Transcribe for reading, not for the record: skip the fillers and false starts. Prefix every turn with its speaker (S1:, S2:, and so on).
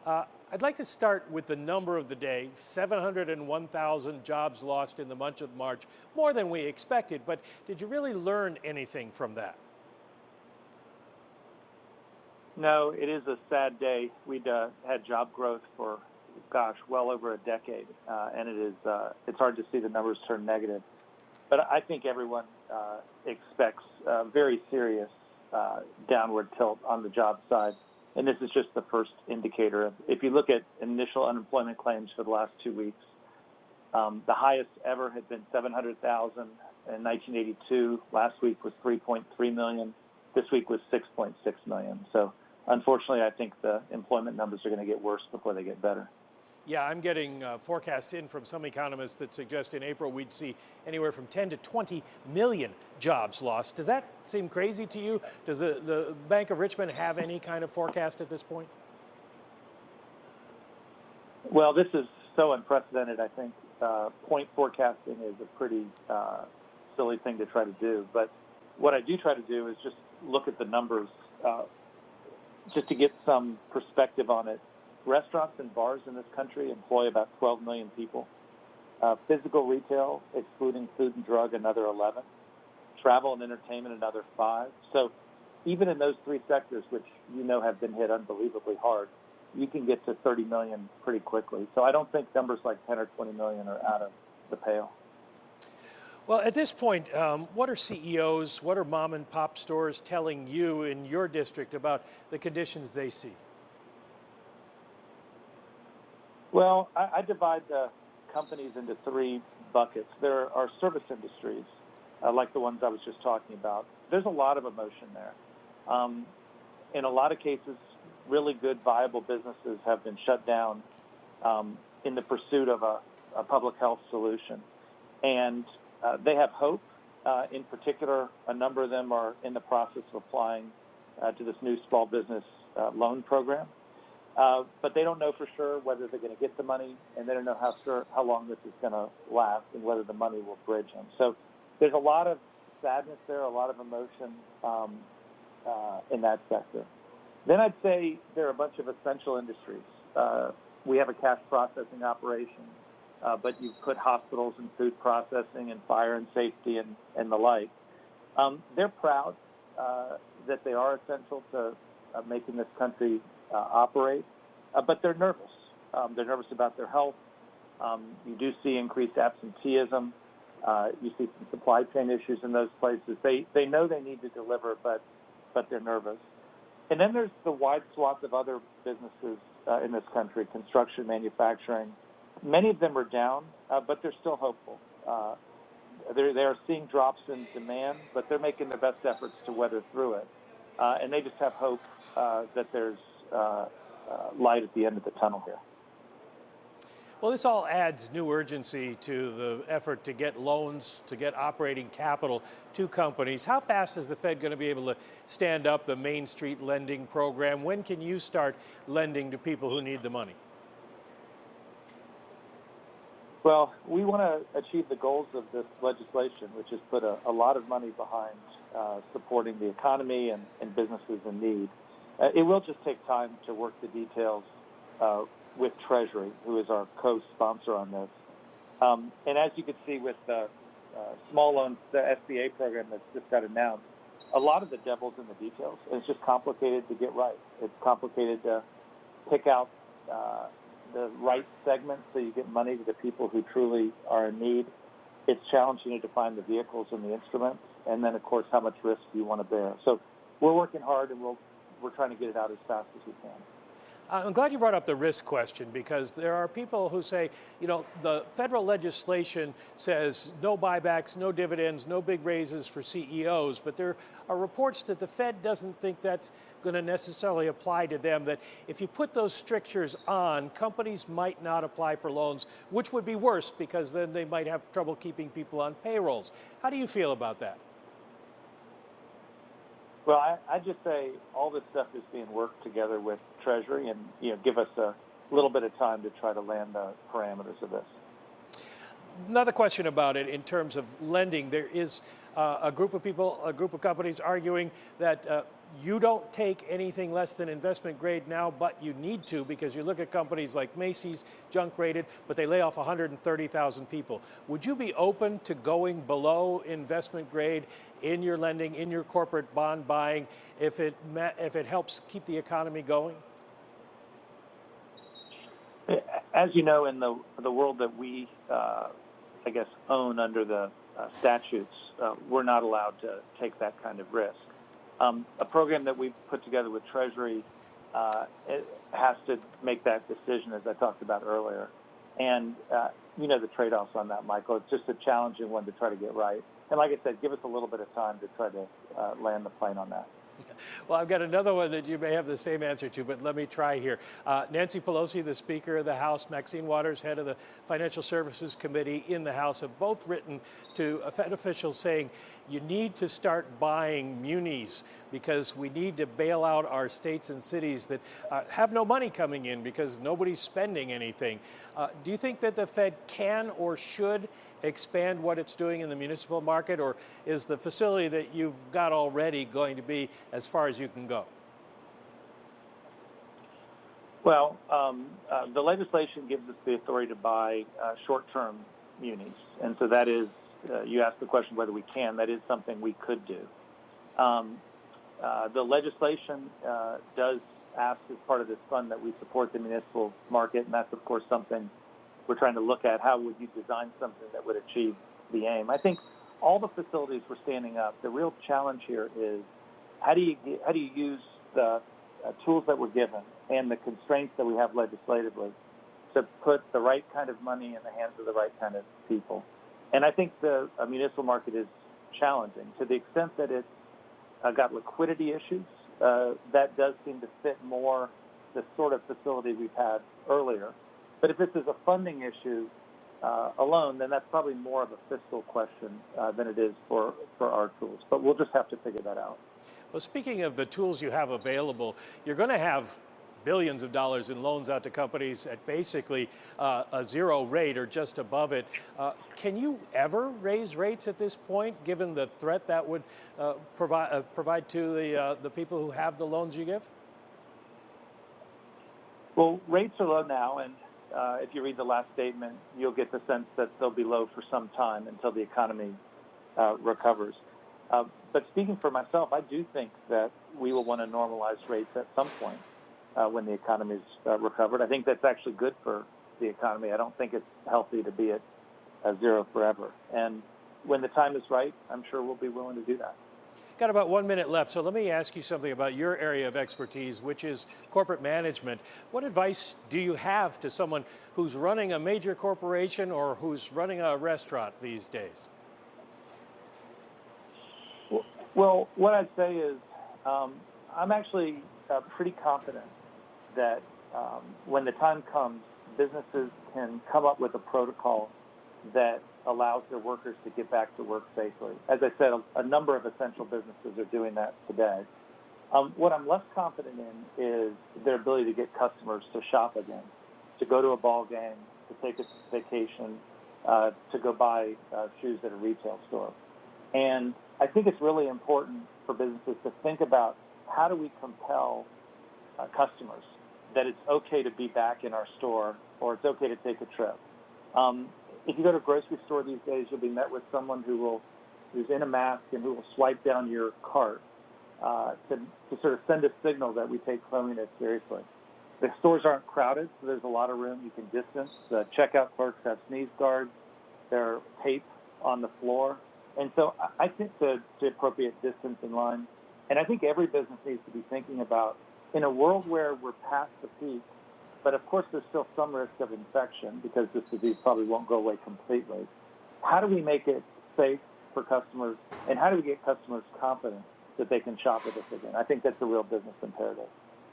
S1: I'd like to start with the number of the day, 701,000 jobs lost in the month of March, more than we expected. But did you really learn anything from that?
S2: No, it is a sad day. We'd had job growth for, gosh, well over a decade, and it's hard to see the numbers turn negative. But I think everyone expects a very serious downward tilt on the job side. And this is just the first indicator. If you look at initial unemployment claims for the last 2 weeks, the highest ever had been 700,000 in 1982. Last week was 3.3 million. This week was 6.6 million. So unfortunately, I think the employment numbers are going to get worse before they get better.
S1: Yeah, I'm getting forecasts in from some economists that suggest in April we'd see anywhere from 10 to 20 million jobs lost. Does that seem crazy to you? Does the Bank of Richmond have any kind of forecast at this point?
S2: Well, this is so unprecedented, I think. Point forecasting is a pretty silly thing to try to do. But what I do try to do is just look at the numbers just to get some perspective on it. Restaurants and bars in this country employ about 12 million people. Physical retail, excluding food and drug, another 11. Travel and entertainment, another 5. So even in those 3 sectors, which you know have been hit unbelievably hard, you can get to 30 million pretty quickly. So I don't think numbers like 10 or 20 million are out of the pale.
S1: Well, at this point, what are CEOs, what are mom and pop stores telling you in your district about the conditions they see?
S2: Well, I divide the companies into 3 buckets. There are service industries, like the ones I was just talking about. There's a lot of emotion there. In a lot of cases, really good, viable businesses have been shut down in the pursuit of a public health solution. And they have hope. In particular, a number of them are in the process of applying to this new small business loan program. But they don't know for sure whether they're going to get the money, and they don't know how long this is going to last and whether the money will bridge them. So there's a lot of sadness there, a lot of emotion in that sector. Then I'd say there are a bunch of essential industries. We have a cash processing operation, but you put hospitals and food processing and fire and safety and the like. They're proud that they are essential to making this country operate, but they're nervous. They're nervous about their health. You do see increased absenteeism. You see some supply chain issues in those places. They know they need to deliver, but they're nervous. And then there's the wide swath of other businesses in this country, construction, manufacturing. Many of them are down, but they're still hopeful. They are seeing drops in demand, but they're making their best efforts to weather through it. And they just have hope that there's light at the end of the tunnel here.
S1: Well, this all adds new urgency to the effort to get loans, to get operating capital to companies. How fast is the Fed going to be able to stand up the Main Street lending program? When can you start lending to people who need the money?
S2: Well, we want to achieve the goals of this legislation, which has put a lot of money behind supporting the economy and businesses in need. It will just take time to work the details with Treasury, who is our co-sponsor on this. And as you can see with the small loans, the SBA program that's just got announced, a lot of the devil's in the details. It's just complicated to get right. It's complicated to pick out the right segment so you get money to the people who truly are in need. It's challenging to define the vehicles and the instruments, and then, of course, how much risk you want to bear. So we're working hard, and we're trying to get it out as fast as we can.
S1: I'm glad you brought up the risk question, because there are people who say, you know, the federal legislation says no buybacks, no dividends, no big raises for CEOs, but there are reports that the Fed doesn't think that's going to necessarily apply to them, that if you put those strictures on, companies might not apply for loans, which would be worse because then they might have trouble keeping people on payrolls. How do you feel about that?
S2: Well, I just say all this stuff is being worked together with Treasury, and give us a little bit of time to try to land the parameters of this.
S1: Another question about it in terms of lending. There is a group of people, a group of companies arguing that you don't take anything less than investment grade now, but you need to, because you look at companies like Macy's, junk rated, but they lay off 130,000 people. Would you be open to going below investment grade in your lending, in your corporate bond buying, if it helps keep the economy going?
S2: As you know, in the world that we, I guess, own under the statutes, we're not allowed to take that kind of risk. A program that we put together with Treasury it has to make that decision, as I talked about earlier. And you know the trade-offs on that, Michael. It's just a challenging one to try to get right. And like I said, give us a little bit of time to try to land the plane on that.
S1: Well, I've got another one that you may have the same answer to, but let me try here. Nancy Pelosi, the Speaker of the House, Maxine Waters, head of the Financial Services Committee in the House, have both written to Fed officials saying you need to start buying munis because we need to bail out our states and cities that have no money coming in because nobody's spending anything. Do you think that the Fed can or should expand what it's doing in the municipal market, or is the facility that you've got already going to be as far as you can go?
S2: Well, the legislation gives us the authority to buy short-term munis, and so that is, you asked the question whether we can, that is something we could do. The legislation does ask as part of this fund that we support the municipal market, and that's, of course, something we're trying to look at. How would you design something that would achieve the aim? I think all the facilities we're standing up, the real challenge here is how do you use the tools that we're given and the constraints that we have legislatively to put the right kind of money in the hands of the right kind of people. And I think the municipal market is challenging to the extent that it's got liquidity issues. That does seem to fit more the sort of facility we've had earlier. But if this is a funding issue alone, then that's probably more of a fiscal question than it is for our tools. But we'll just have to figure that out.
S1: Well, speaking of the tools you have available, you're going to have billions of dollars in loans out to companies at basically a zero rate or just above it. Can you ever raise rates at this point, given the threat that would provide to the people who have the loans you give?
S2: Well, rates are low now, and if you read the last statement, you'll get the sense that they'll be low for some time until the economy recovers. But speaking for myself, I do think that we will want to normalize rates at some point when the economy's recovered. I think that's actually good for the economy. I don't think it's healthy to be at zero forever. And when the time is right, I'm sure we'll be willing to do that.
S1: Got about 1 minute left, so let me ask you something about your area of expertise, which is corporate management. What advice do you have to someone who's running a major corporation or who's running a restaurant these days?
S2: Well, what I'd say is I'm actually pretty confident that when the time comes, businesses can come up with a protocol that allows their workers to get back to work safely. As I said, a number of essential businesses are doing that today. What I'm less confident in is their ability to get customers to shop again, to go to a ball game, to take a vacation, to go buy shoes at a retail store. And I think it's really important for businesses to think about how do we compel customers that it's okay to be back in our store or it's okay to take a trip. If you go to a grocery store these days, you'll be met with someone who's in a mask and who will swipe down your cart to sort of send a signal that we take cleanliness seriously. The stores aren't crowded, so there's a lot of room. You can distance. The checkout clerks have sneeze guards. There are tape on the floor. And so I think the appropriate distance in line. And I think every business needs to be thinking about, in a world where we're past the peak, but of course there's still some risk of infection because this disease probably won't go away completely. How do we make it safe for customers, and how do we get customers confident that they can shop with us again? I think that's a real business imperative.